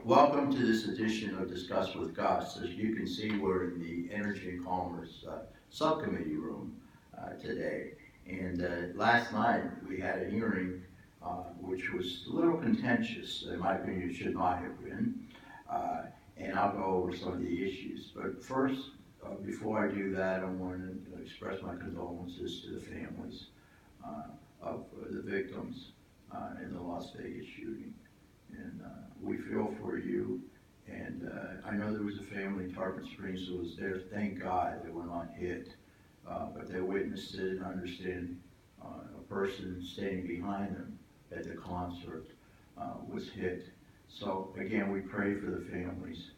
Welcome to this edition of Discuss with Gus. As you can see, we're in the Energy and Commerce Subcommittee room today. And last night we had a hearing which was a little contentious. In my opinion, it should not have been. And I'll go over some of the issues. But first, before I do that, I want to express my condolences to the families of the victims in the Las Vegas shooting. And we feel for you. And I know there was a family in Tarpon Springs who was there. Thank God they were not hit. But they witnessed it and understand a person standing behind them at the concert was hit. So again, we pray for the families.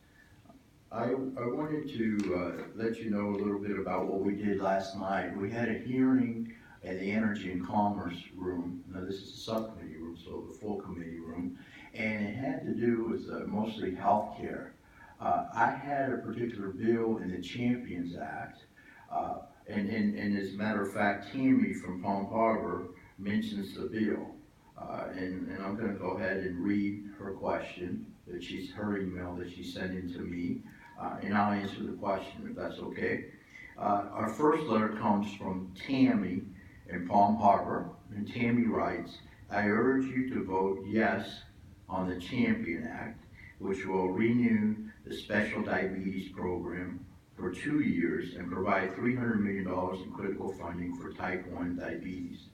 I wanted to let you know a little bit about what we did last night. We had a hearing at the Energy and Commerce room. Now this is the subcommittee room, so the full committee room. And it had to do with mostly health care. I had a particular bill in the Champions Act, and as a matter of fact, Tammy from Palm Harbor mentions the bill. And I'm going to go ahead and read her question, her email that she sent in to me, and I'll answer the question if that's okay. Our first letter comes from Tammy in Palm Harbor, and Tammy writes, I urge you to vote yes on the Champion Act, which will renew the Special Diabetes Program for 2 years and provide $300 million in critical funding for type 1 diabetes.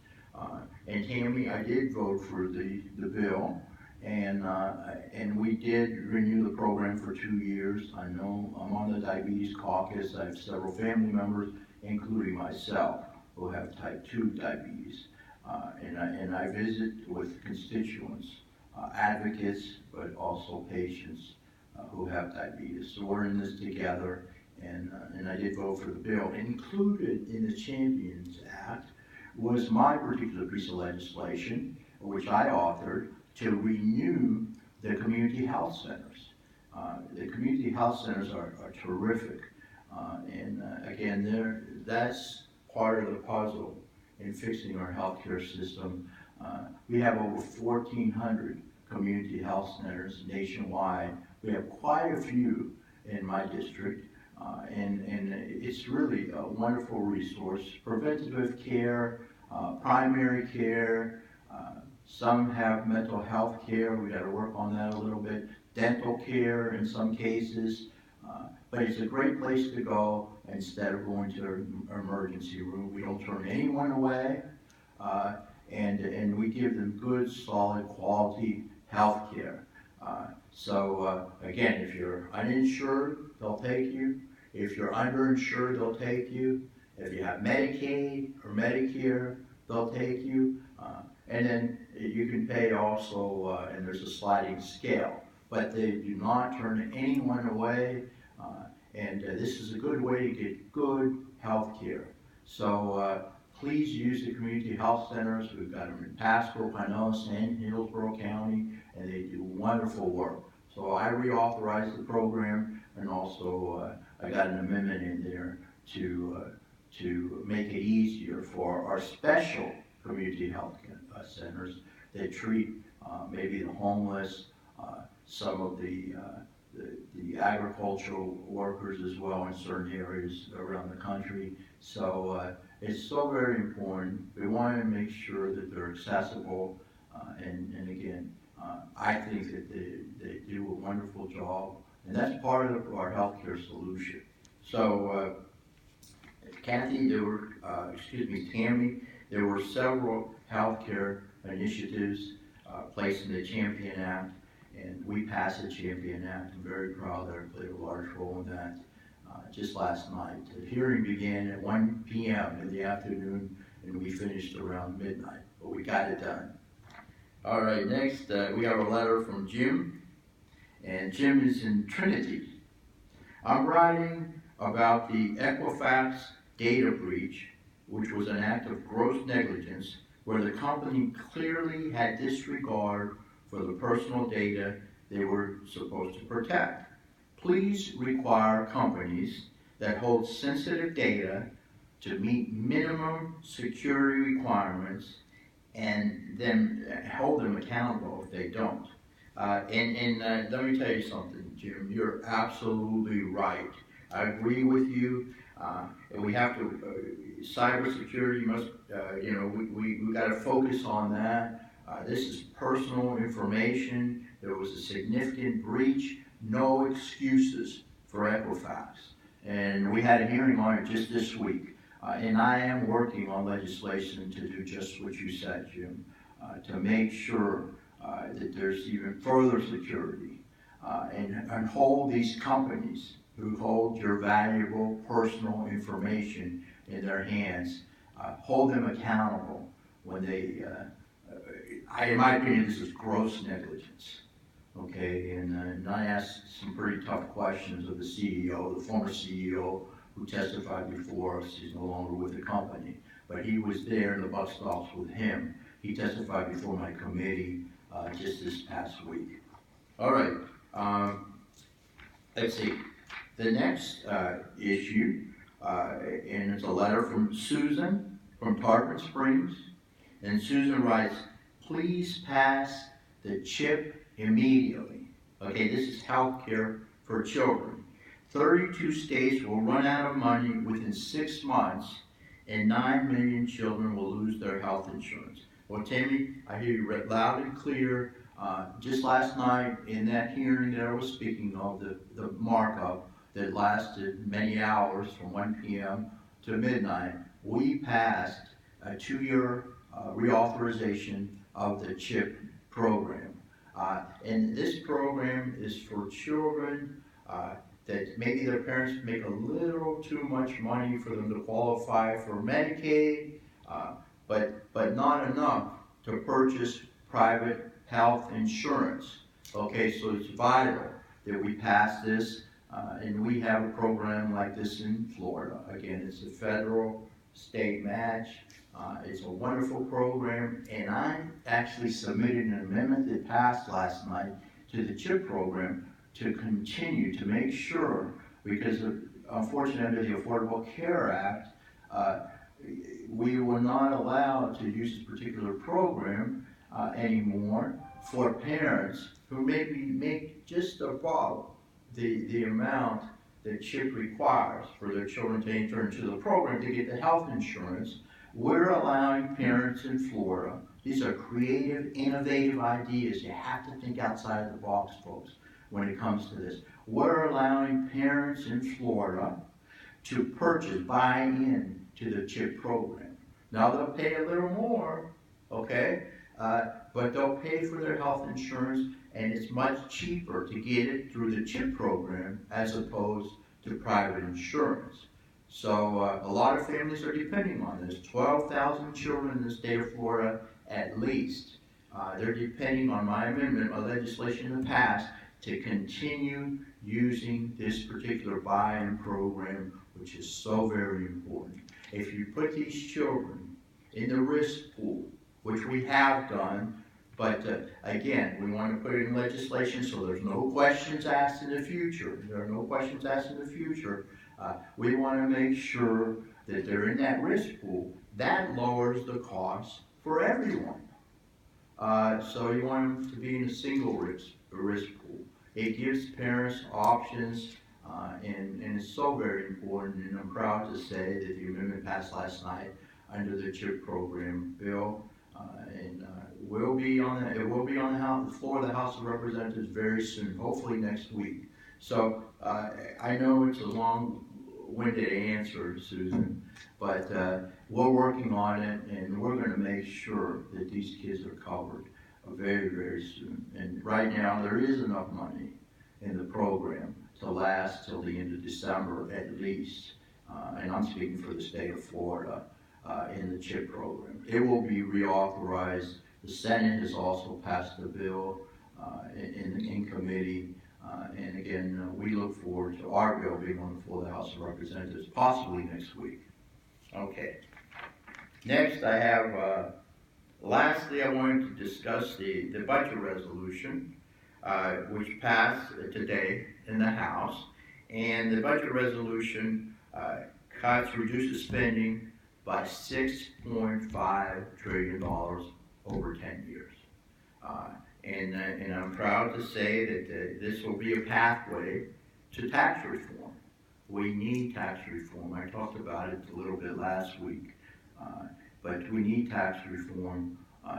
And Tammy, I did vote for the bill, and we did renew the program for 2 years. I know I'm on the Diabetes Caucus. I have several family members, including myself, who have type 2 diabetes. And I visit with constituents, advocates, but also patients who have diabetes. So we're in this together, and I did vote for the bill. Included in the Champions Act was my particular piece of legislation, which I authored, to renew the community health centers. The community health centers are terrific, and again, that's part of the puzzle in fixing our healthcare system. We have over 1,400 community health centers nationwide. We have quite a few in my district, and it's really a wonderful resource. Preventative care, primary care, some have mental health care. We got to work on that a little bit. Dental care in some cases, but it's a great place to go instead of going to an emergency room. We don't turn anyone away, and we give them good, solid, quality health care. So again, if you're uninsured, they'll take you. If you're underinsured, they'll take you. If you have Medicaid or Medicare, they'll take you. And then you can pay also, and there's a sliding scale. But they do not turn anyone away. And this is a good way to get good health care. So please use the community health centers. We've got them in Pasco, Pinellas, and Hillsborough County, and they do wonderful work. So I reauthorized the program, and also I got an amendment in there to make it easier for our special community health centers that treat maybe the homeless, some of the agricultural workers as well in certain areas around the country. So it's so very important. We want to make sure that they're accessible, and again, I think that they do a wonderful job, and that's part of our healthcare solution. So Kathy, Tammy, there were several healthcare initiatives placed in the Champion Act, and we passed the Champion Act. I'm very proud that I played a large role in that just last night. The hearing began at 1 p.m. in the afternoon, and we finished around midnight, but we got it done. All right, next we have a letter from Jim, and Jim is in Trinity. I'm writing about the Equifax data breach, which was an act of gross negligence where the company clearly had disregard for the personal data they were supposed to protect. Please require companies that hold sensitive data to meet minimum security requirements and then hold them accountable if they don't. Let me tell you something, Jim. You're absolutely right. I agree with you. And we have to, cybersecurity must, we got to focus on that. This is personal information. There was a significant breach. No excuses for Equifax. And we had a hearing on it just this week. And I am working on legislation to do just what you said, Jim, to make sure that there's even further security and hold these companies who hold your valuable personal information in their hands, hold them accountable when they, in my opinion, this is gross negligence. Okay, and I asked some pretty tough questions of the CEO, the former CEO who testified before us. He's no longer with the company, but he was there and the buck stops with him. He testified before my committee just this past week. All right, let's see. The next issue, and it's a letter from Susan from Tarpon Springs, and Susan writes, please pass the CHIP immediately. Okay, this is health care for children. 32 states will run out of money within 6 months, and 9 million children will lose their health insurance. Well, Tammy, I hear you read loud and clear. Just last night in that hearing that I was speaking of, the markup that lasted many hours from 1 p.m. to midnight, we passed a 2-year reauthorization of the CHIP program. And this program is for children that maybe their parents make a little too much money for them to qualify for Medicaid, but not enough to purchase private health insurance. Okay, so it's vital that we pass this, and we have a program like this in Florida. Again, it's a federal state match. It's a wonderful program, and I actually submitted an amendment that passed last night to the CHIP program to continue to make sure, because unfortunately under the Affordable Care Act, we were not allowed to use this particular program anymore for parents who maybe make just above the amount that CHIP requires for their children to enter into the program to get the health insurance. We're allowing parents in Florida, these are creative, innovative ideas. You have to think outside of the box, folks, when it comes to this. We're allowing parents in Florida to buy in to the CHIP program. Now they'll pay a little more, okay, but they'll pay for their health insurance, and it's much cheaper to get it through the CHIP program as opposed to private insurance. So a lot of families are depending on this. 12,000 children in the state of Florida at least. They're depending on my amendment, my legislation in the past, to continue using this particular buy-in program, which is so very important. If you put these children in the risk pool, which we have done, but again, we want to put it in legislation so there's no questions asked in the future. There are no questions asked in the future. We want to make sure that they're in that risk pool. That lowers the cost for everyone. So you want them to be in a single risk pool. It gives parents options, and it's so very important, and I'm proud to say that the amendment passed last night under the CHIP program bill, and it will be on the floor of the House of Representatives very soon, hopefully next week. So I know it's a long-winded answer, Susan, but we're working on it, and we're going to make sure that these kids are covered very, very soon. And right now, there is enough money in the program to last till the end of December at least. And I'm speaking for the state of Florida in the CHIP program. It will be reauthorized. The Senate has also passed the bill in committee. And again, we look forward to our bill being on the floor of the House of Representatives, possibly next week. Okay. Next, I have, lastly, I wanted to discuss the budget resolution, which passed today in the House. And the budget resolution reduces spending by $6.5 trillion over 10 years. And I'm proud to say that this will be a pathway to tax reform. We need tax reform. I talked about it a little bit last week, but we need tax reform.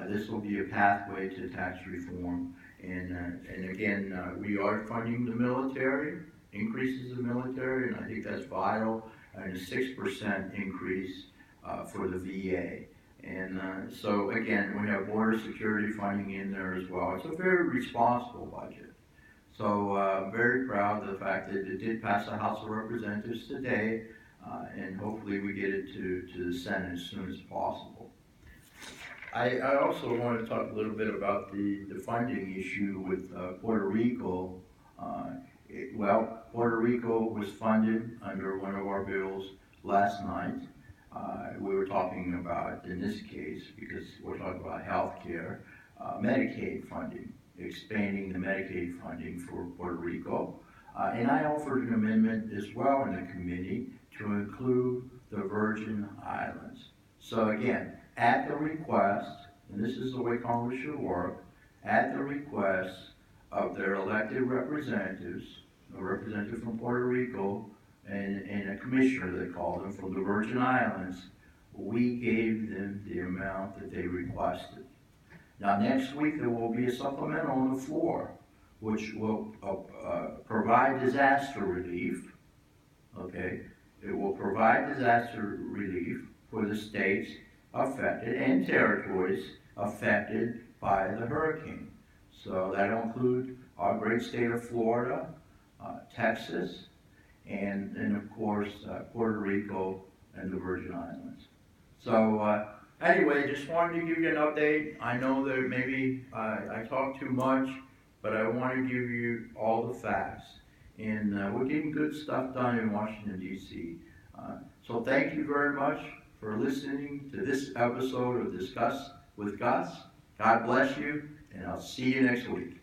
This will be a pathway to tax reform. And again, we are funding the military, increases the military, and I think that's vital, and a 6% increase for the VA. And so again, we have border security funding in there as well. It's a very responsible budget. So I'm very proud of the fact that it did pass the House of Representatives today, and hopefully we get it to the Senate as soon as possible. I also want to talk a little bit about the funding issue with Puerto Rico. Puerto Rico was funded under one of our bills last night. We were talking about, in this case, because we're talking about health care, Medicaid funding, expanding the Medicaid funding for Puerto Rico. And I offered an amendment as well in the committee to include the Virgin Islands. So again, at the request, and this is the way Congress should work, at the request of their elected representatives, a representative from Puerto Rico and a commissioner, they call them, from the Virgin Islands, we gave them the amount that they requested. Now next week there will be a supplemental on the floor, which will provide disaster relief, okay? It will provide disaster relief for the states affected and territories affected by the hurricane. So that'll include our great state of Florida, Texas, and of course Puerto Rico and the Virgin Islands. So anyway, just wanted to give you an update. I know that maybe I talk too much, but I want to give you all the facts. And we're getting good stuff done in Washington, D.C. So thank you very much for listening to this episode of Discuss with Gus. God bless you, and I'll see you next week.